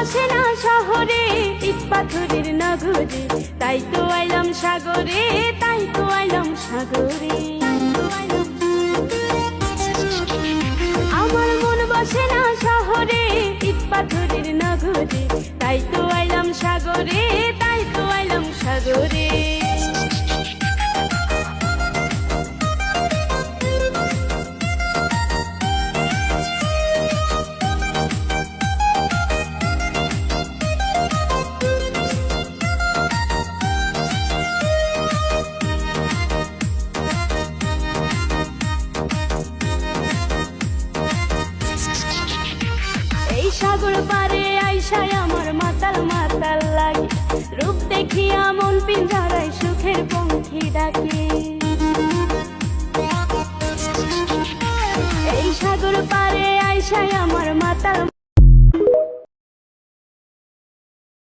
বসে না শহরে, ইট পাথরের নগরে, তাই তো আইলাম সাগরে, তাই তো আইলাম সাগরে। আমার মন বসে না শহরে, ইট পাথরের নগরে, তাই তো আইলাম সাগরে, তাই তো আইলাম সাগরে। এই সাগর পারে আইসায় আমার মাতাল মাতাল লাগে, রূপ দেখিয়া মন পিঞ্জরায় সুখের পঙ্খী ডাকে। এই সাগর পারে আইসায় আমার মাতাল